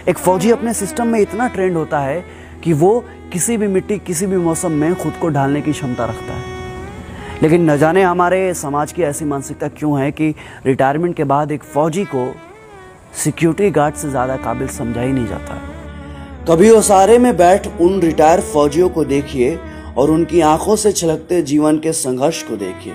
एक फौजी अपने सिस्टम में इतना ट्रेंड होता है कि वो किसी भी मिट्टी किसी भी मौसम में खुद को ढालने की क्षमता रखता है। लेकिन न जाने हमारे समाज की ऐसी मानसिकता क्यों है कि रिटायरमेंट के बाद एक फौजी को सिक्योरिटी गार्ड से ज़्यादा काबिल समझा ही नहीं जाता। कभी ओसारे में बैठ उन रिटायर फौजियों को देखिए और उनकी आंखों से छलकते जीवन के संघर्ष को देखिए।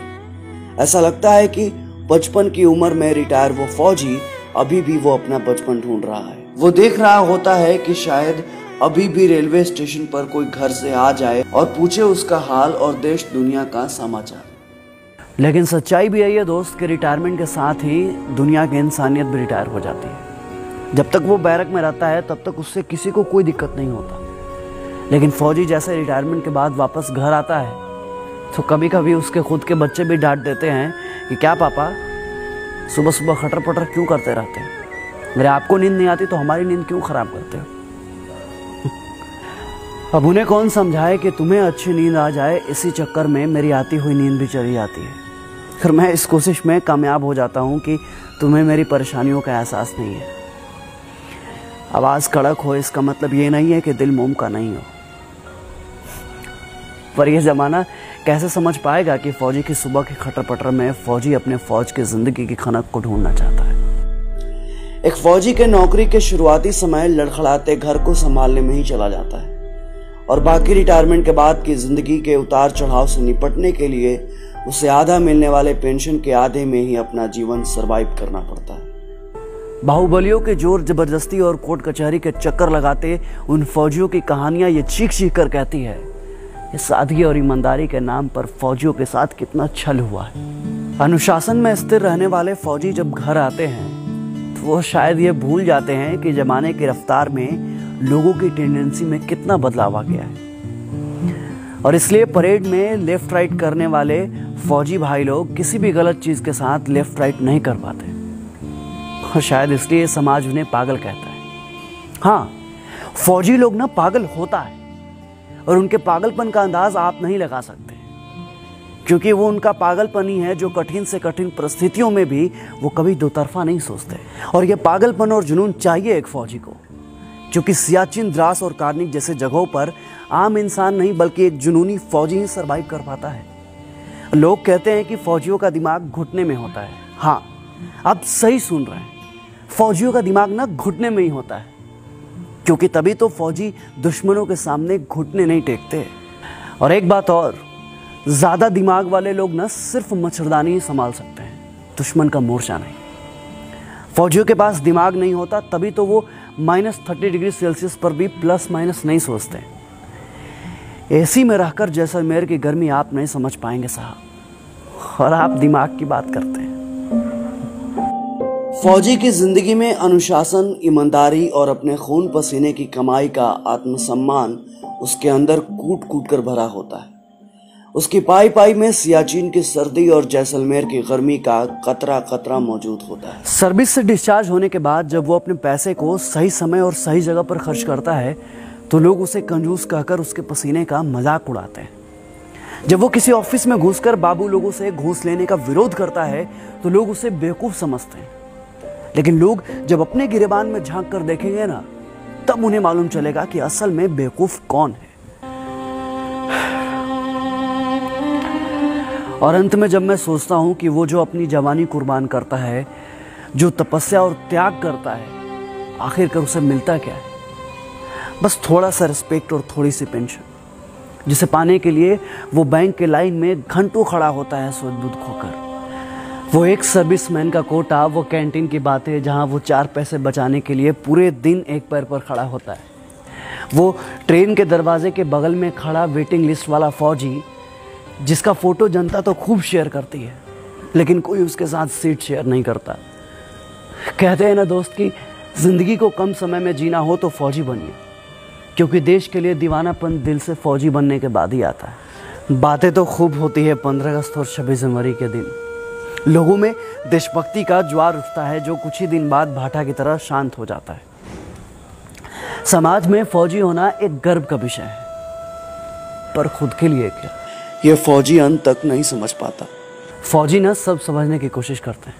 ऐसा लगता है कि 55 की उम्र में रिटायर वो फौजी अभी भी वो अपना बचपन ढूंढ रहा है। वो देख रहा होता है कि शायद अभी भी रेलवे स्टेशन पर कोई घर से आ जाए और पूछे उसका हाल और देश दुनिया का समाचार। लेकिन सच्चाई भी है दोस्त कि रिटायरमेंट के साथ ही दुनिया की इंसानियत भी रिटायर हो जाती है। जब तक वो बैरक में रहता है तब तक उससे किसी को कोई दिक्कत नहीं होता, लेकिन फौजी जैसे रिटायरमेंट के बाद वापस घर आता है तो कभी कभी उसके खुद के बच्चे भी डांट देते हैं कि क्या पापा सुबह सुबह खटर पटर क्यों करते रहते हैं, अरे आपको नींद नहीं आती तो हमारी नींद क्यों खराब करते हो। अब उन्हें कौन समझाए कि तुम्हें अच्छी नींद आ जाए, इसी चक्कर में मेरी आती हुई नींद भी चली जाती है। फिर मैं इस कोशिश में कामयाब हो जाता हूँ कि तुम्हें मेरी परेशानियों का एहसास नहीं है। आवाज़ कड़क हो इसका मतलब ये नहीं है कि दिल मोम का नहीं हो। पर यह ज़माना कैसे समझ पाएगा कि फौजी की सुबह के खटर पटर में फौजी अपने फौज की ज़िंदगी की खनक को ढूंढना चाहता है। एक फौजी के नौकरी के शुरुआती समय लड़खड़ाते घर को संभालने में ही चला जाता है और बाकी रिटायरमेंट के बाद की जिंदगी के उतार चढ़ाव से निपटने के लिए उसे आधा मिलने वाले पेंशन के आधे में ही अपना जीवन सरवाइव करना पड़ता है। बाहुबलियों के जोर जबरदस्ती और कोर्ट कचहरी के चक्कर लगाते उन फौजियों की कहानियां ये चीख चीख कर कहती है कि सादगी और ईमानदारी के नाम पर फौजियों के साथ कितना छल हुआ है। अनुशासन में स्थिर रहने वाले फौजी जब घर आते हैं तो वो शायद ये भूल जाते हैं कि जमाने की रफ्तार में लोगों की टेंडेंसी में कितना बदलाव आ गया है, और इसलिए परेड में लेफ्ट राइट करने वाले फौजी भाई लोग किसी भी गलत चीज के साथ लेफ्ट राइट नहीं कर पाते, और शायद इसलिए समाज उन्हें पागल कहता है। हाँ, फौजी लोग ना पागल होता है और उनके पागलपन का अंदाज आप नहीं लगा सकते, क्योंकि वो उनका पागलपन ही है जो कठिन से कठिन परिस्थितियों में भी वो कभी दो तरफा नहीं सोचते। और ये पागलपन और जुनून चाहिए एक फौजी को, क्योंकि सियाचिन, द्रास और कार्निक जैसे जगहों पर आम इंसान नहीं बल्कि एक जुनूनी फौजी ही सरवाइव कर पाता है। लोग कहते हैं कि फौजियों का दिमाग घुटने में होता है। हाँ, आप सही सुन रहे हैं, फौजियों का दिमाग ना घुटने में ही होता है, क्योंकि तभी तो फौजी दुश्मनों के सामने घुटने नहीं टेकते। और एक बात और, ज्यादा दिमाग वाले लोग ना सिर्फ मच्छरदानी ही संभाल सकते हैं, दुश्मन का मोर्चा नहीं। फौजियों के पास दिमाग नहीं होता तभी तो वो -30 डिग्री सेल्सियस पर भी प्लस माइनस नहीं सोचते। एसी में रहकर जैसलमेर की गर्मी आप नहीं समझ पाएंगे साहब, और आप दिमाग की बात करते हैं। फौजी की जिंदगी में अनुशासन, ईमानदारी और अपने खून पसीने की कमाई का आत्मसम्मान उसके अंदर कूट कूट कर भरा होता है। उसकी पाई पाई में सियाचिन की सर्दी और जैसलमेर की गर्मी का कतरा कतरा मौजूद होता है। सर्विस से डिस्चार्ज होने के बाद जब वो अपने पैसे को सही समय और सही जगह पर खर्च करता है तो लोग उसे कंजूस कहकर उसके पसीने का मजाक उड़ाते हैं। जब वो किसी ऑफिस में घुसकर बाबू लोगों से घूस लेने का विरोध करता है तो लोग उसे बेवकूफ समझते हैं, लेकिन लोग जब अपने गिरेबान में झांक कर देखेंगे ना तब उन्हें मालूम चलेगा कि असल में बेवकूफ कौन है। और अंत में जब मैं सोचता हूं कि वो जो अपनी जवानी कुर्बान करता है, जो तपस्या और त्याग करता है, आखिरकार उसे मिलता क्या है? बस थोड़ा सा रिस्पेक्ट और थोड़ी सी पेंशन, जिसे पाने के लिए वो बैंक के लाइन में घंटों खड़ा होता है सोच बुध खोकर। वो एक सर्विसमैन का कोटा, वो कैंटीन की बातें जहां वो 4 पैसे बचाने के लिए पूरे दिन एक पैर पर खड़ा होता है। वो ट्रेन के दरवाजे के बगल में खड़ा वेटिंग लिस्ट वाला फौजी जिसका फोटो जनता तो खूब शेयर करती है, लेकिन कोई उसके साथ सीट शेयर नहीं करता। कहते हैं ना दोस्त कि जिंदगी को कम समय में जीना हो तो फौजी बनिए, क्योंकि देश के लिए दीवानापन दिल से फौजी बनने के बाद ही आता है। बातें तो खूब होती है 15 अगस्त और 26 जनवरी के दिन। लोगों में देशभक्ति का ज्वार उठता है जो कुछ ही दिन बाद भाटा की तरह शांत हो जाता है। समाज में फौजी होना एक गर्व का विषय है, पर खुद के लिए क्या, ये फौजी अंत तक नहीं समझ पाता। फौजी ना सब समझने की कोशिश करते हैं,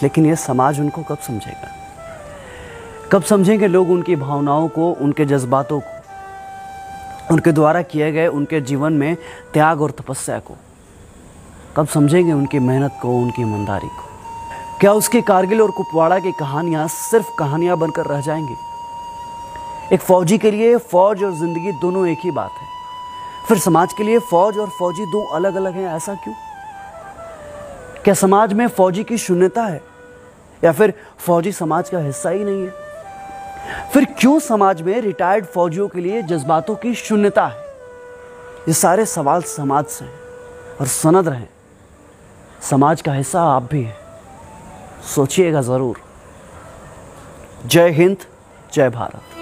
लेकिन ये समाज उनको कब समझेगा? कब समझेंगे लोग उनकी भावनाओं को, उनके जज्बातों को, उनके द्वारा किए गए उनके जीवन में त्याग और तपस्या को? कब समझेंगे उनकी मेहनत को, उनकी ईमानदारी को? क्या उसकी कारगिल और कुपवाड़ा की कहानियां सिर्फ कहानियां बनकर रह जाएंगी? एक फौजी के लिए फौज और जिंदगी दोनों एक ही बात है। फिर समाज के लिए फौज और फौजी दो अलग अलग हैं, ऐसा क्यों? क्या समाज में फौजी की शून्यता है, या फिर फौजी समाज का हिस्सा ही नहीं है? फिर क्यों समाज में रिटायर्ड फौजियों के लिए जज्बातों की शून्यता है? ये सारे सवाल समाज से हैं और सनद रहें, समाज का हिस्सा आप भी हैं। सोचिएगा जरूर। जय हिंद, जय भारत।